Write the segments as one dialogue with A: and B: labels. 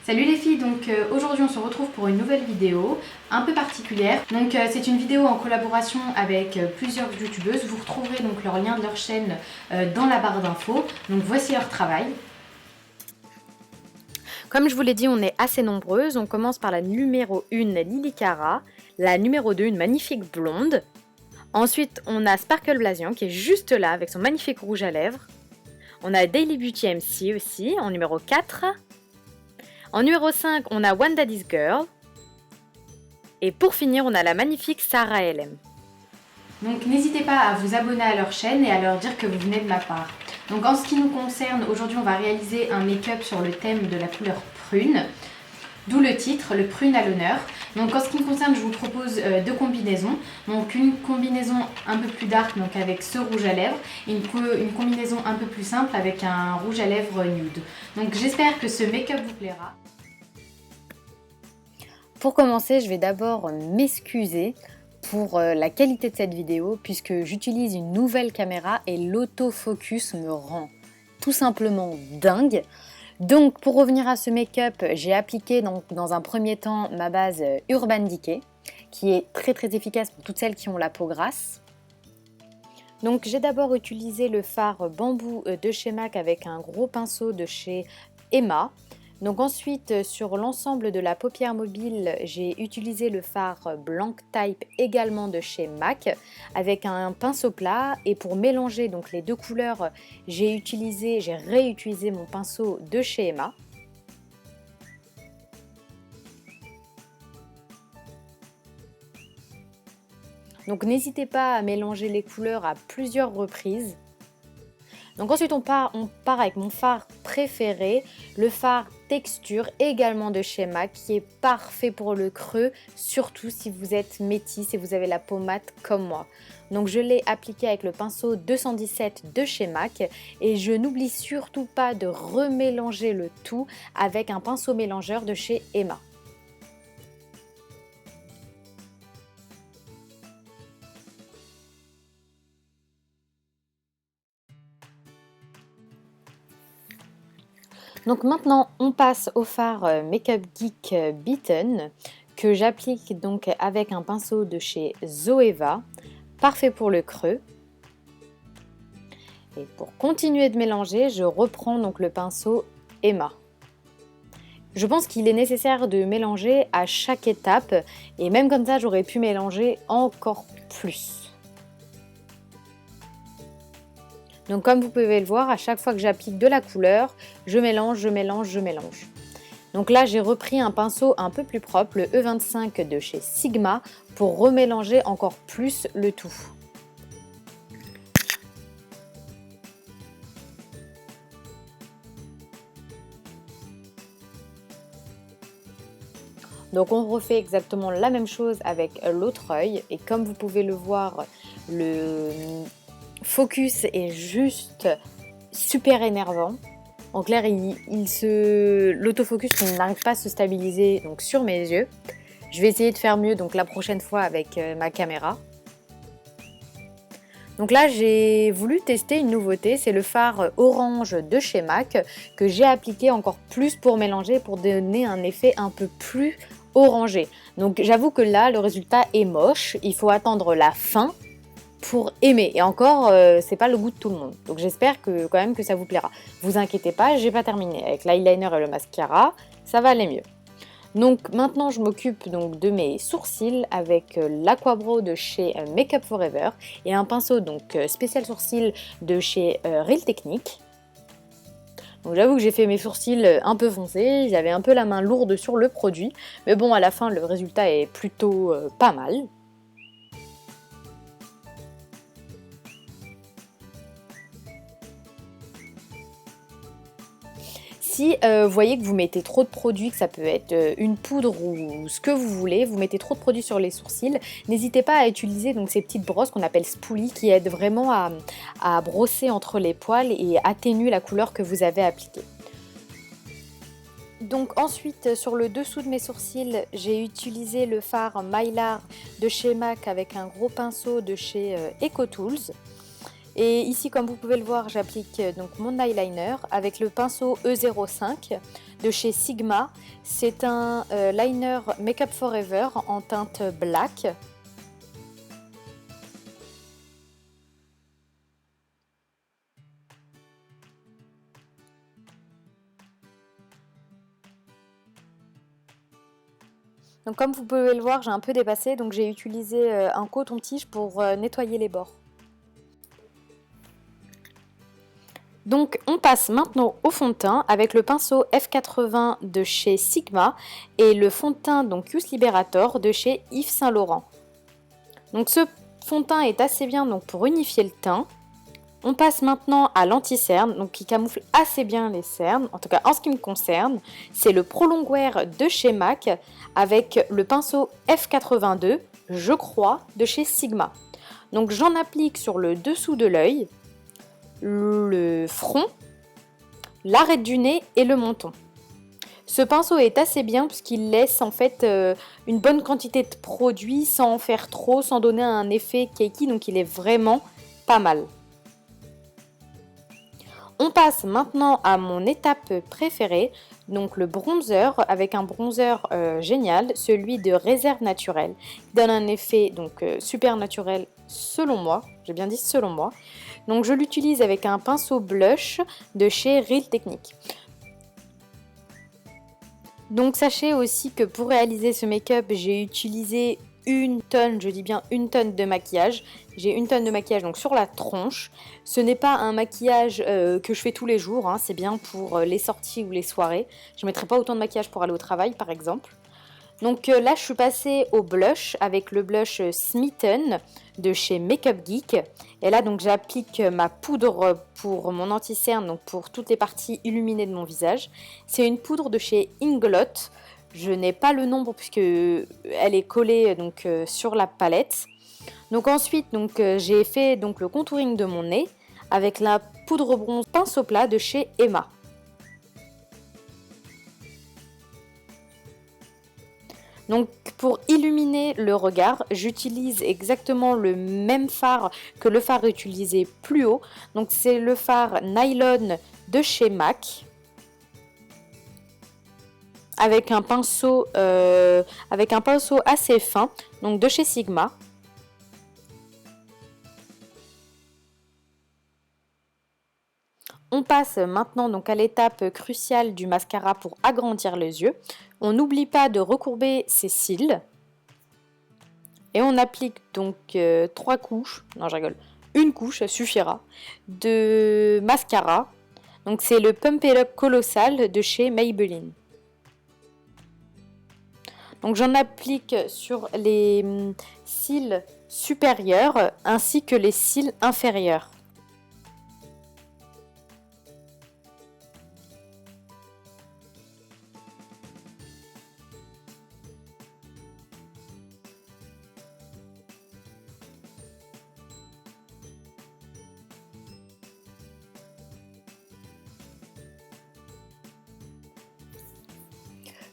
A: Salut les filles, aujourd'hui on se retrouve pour une nouvelle vidéo un peu particulière. C'est une vidéo en collaboration avec plusieurs youtubeuses. Vous retrouverez donc leur lien de leur chaîne dans la barre d'infos. Donc voici leur travail. Comme je vous l'ai dit, on est assez nombreuses. On commence par la numéro 1, Lily Cara. La numéro 2, une magnifique blonde. Ensuite, on a Sparkle Blazion qui est juste là avec son magnifique rouge à lèvres. On a Daily Beauty MC aussi en numéro 4. En numéro 5, on a One Daddy's Girl. Et pour finir, on a la magnifique Sarah LM. Donc n'hésitez pas à vous abonner à leur chaîne et à leur dire que vous venez de ma part. Donc en ce qui nous concerne, aujourd'hui on va réaliser un make-up sur le thème de la couleur prune. D'où le titre, le prune à l'honneur. Donc en ce qui me concerne, je vous propose deux combinaisons. Donc une combinaison un peu plus dark, donc avec ce rouge à lèvres, et une combinaison un peu plus simple avec un rouge à lèvres nude. Donc j'espère que ce make-up vous plaira. Pour commencer, je vais d'abord m'excuser pour la qualité de cette vidéo puisque j'utilise une nouvelle caméra et l'autofocus me rend tout simplement dingue. Donc pour revenir à ce make-up, j'ai appliqué dans un premier temps ma base Urban Decay qui est très efficace pour toutes celles qui ont la peau grasse. Donc j'ai d'abord utilisé le fard bambou de chez MAC avec un gros pinceau de chez Emma. Donc ensuite sur l'ensemble de la paupière mobile, j'ai utilisé le fard Blank Type également de chez MAC avec un pinceau plat, et pour mélanger donc les deux couleurs, j'ai réutilisé mon pinceau de chez Emma. Donc n'hésitez pas à mélanger les couleurs à plusieurs reprises. Donc ensuite on part avec mon fard préféré, le fard Texture également de chez MAC qui est parfait pour le creux, surtout si vous êtes métisse et vous avez la peau mate comme moi. Donc je l'ai appliqué avec le pinceau 217 de chez MAC et je n'oublie surtout pas de remélanger le tout avec un pinceau mélangeur de chez Emma. Donc maintenant on passe au fard Makeup Geek Beaten que j'applique donc avec un pinceau de chez Zoeva, parfait pour le creux. Et pour continuer de mélanger, je reprends donc le pinceau Emma. Je pense qu'il est nécessaire de mélanger à chaque étape et même comme ça j'aurais pu mélanger encore plus. Donc comme vous pouvez le voir, à chaque fois que j'applique de la couleur, je mélange. Donc là, j'ai repris un pinceau un peu plus propre, le E25 de chez Sigma, pour remélanger encore plus le tout. Donc on refait exactement la même chose avec l'autre œil et comme vous pouvez le voir, le focus est juste super énervant. En clair, l'autofocus n'arrive pas à se stabiliser donc, sur mes yeux. Je vais essayer de faire mieux donc, la prochaine fois avec ma caméra. Donc là, j'ai voulu tester une nouveauté, c'est le fard orange de chez MAC que j'ai appliqué encore plus pour mélanger, pour donner un effet un peu plus orangé. Donc j'avoue que là, le résultat est moche, il faut attendre la fin pour aimer, et encore c'est pas le goût de tout le monde, donc j'espère quand même que ça vous plaira. Vous inquiétez pas, j'ai pas terminé avec l'eyeliner et le mascara, ça va aller mieux. Donc maintenant je m'occupe donc de mes sourcils avec l'Aqua-Brow de chez Makeup Forever et un pinceau donc spécial sourcils de chez Real Technique. Donc j'avoue que j'ai fait mes sourcils un peu foncés, j'avais un peu la main lourde sur le produit, mais bon à la fin le résultat est plutôt pas mal. Si vous voyez que vous mettez trop de produits, que ça peut être une poudre ou ce que vous voulez, vous mettez trop de produits sur les sourcils, n'hésitez pas à utiliser donc, ces petites brosses qu'on appelle spoolie qui aident vraiment à brosser entre les poils et atténuer la couleur que vous avez appliquée. Donc ensuite sur le dessous de mes sourcils, j'ai utilisé le fard Mylar de chez MAC avec un gros pinceau de chez EcoTools. Et ici, comme vous pouvez le voir, j'applique donc mon eyeliner avec le pinceau E05 de chez Sigma. C'est un liner Make Up Forever en teinte black. Donc comme vous pouvez le voir, j'ai un peu dépassé, donc j'ai utilisé un coton-tige pour nettoyer les bords. Donc on passe maintenant au fond de teint avec le pinceau F80 de chez Sigma et le fond de teint donc Youth Liberator de chez Yves Saint Laurent. Donc ce fond de teint est assez bien donc, pour unifier le teint. On passe maintenant à l'anti-cerne, donc qui camoufle assez bien les cernes, en tout cas en ce qui me concerne. C'est le Prolong Wear de chez MAC avec le pinceau F82, je crois, de chez Sigma. Donc j'en applique sur le dessous de l'œil, le front, l'arête du nez et le menton. Ce pinceau est assez bien puisqu'il laisse en fait une bonne quantité de produit sans en faire trop, sans donner un effet cakey, donc il est vraiment pas mal. On passe maintenant à mon étape préférée, donc le bronzer avec un bronzer génial, celui de Réserve Naturelle, qui donne un effet donc super naturel selon moi, j'ai bien dit selon moi. Donc je l'utilise avec un pinceau blush de chez Real Technique. Donc sachez aussi que pour réaliser ce make-up, j'ai utilisé une tonne, je dis bien une tonne de maquillage. J'ai une tonne de maquillage donc sur la tronche. Ce n'est pas un maquillage que je fais tous les jours, hein, c'est bien pour les sorties ou les soirées. Je ne mettrai pas autant de maquillage pour aller au travail par exemple. Donc là je suis passée au blush avec le blush Smitten de chez Makeup Geek. Et là donc j'applique ma poudre pour mon anti-cerne, donc pour toutes les parties illuminées de mon visage. C'est une poudre de chez Inglot. Je n'ai pas le nombre puisque elle est collée donc sur la palette. Donc ensuite donc j'ai fait donc le contouring de mon nez avec la poudre bronze pinceau plat de chez Emma. Donc pour illuminer le regard, j'utilise exactement le même fard que le fard utilisé plus haut. Donc c'est le fard Nylon de chez MAC. Avec un pinceau assez fin, donc de chez Sigma. On passe maintenant donc à l'étape cruciale du mascara pour agrandir les yeux. On n'oublie pas de recourber ses cils. Et on applique donc 3 couches, non je rigole, une couche suffira, de mascara. Donc c'est le Pump It Up Colossal de chez Maybelline. Donc j'en applique sur les cils supérieurs ainsi que les cils inférieurs.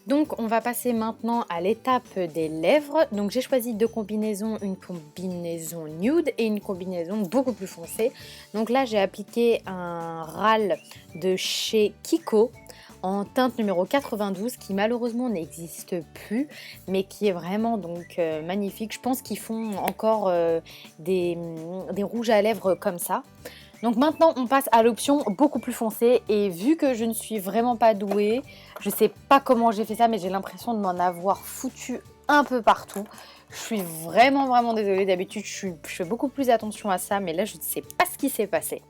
A: Donc on va passer maintenant à l'étape des lèvres. Donc j'ai choisi deux combinaisons, une combinaison nude et une combinaison beaucoup plus foncée. Donc là j'ai appliqué un râle de chez Kiko en teinte numéro 92 qui malheureusement n'existe plus mais qui est vraiment donc magnifique. Je pense qu'ils font encore des rouges à lèvres comme ça. Donc maintenant on passe à l'option beaucoup plus foncée et vu que je ne suis vraiment pas douée, je sais pas comment j'ai fait ça mais j'ai l'impression de m'en avoir foutu un peu partout. Je suis vraiment désolée, d'habitude je fais beaucoup plus attention à ça mais là je ne sais pas ce qui s'est passé.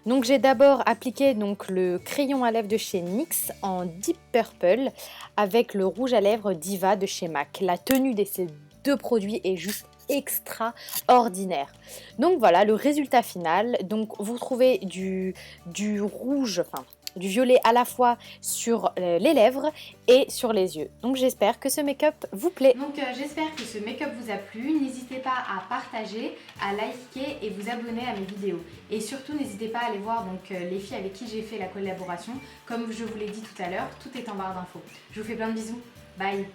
A: Donc j'ai d'abord appliqué donc, le crayon à lèvres de chez NYX en Deep Purple avec le rouge à lèvres Diva de chez MAC. La tenue de ces deux produits est juste extraordinaire. Donc voilà le résultat final. Donc vous trouvez du rouge, enfin du violet à la fois sur les lèvres et sur les yeux. Donc j'espère que ce make-up vous plaît. Donc j'espère que ce make-up vous a plu. N'hésitez pas à partager, à liker et vous abonner à mes vidéos. Et surtout n'hésitez pas à aller voir donc, les filles avec qui j'ai fait la collaboration. Comme je vous l'ai dit tout à l'heure, tout est en barre d'infos. Je vous fais plein de bisous. Bye.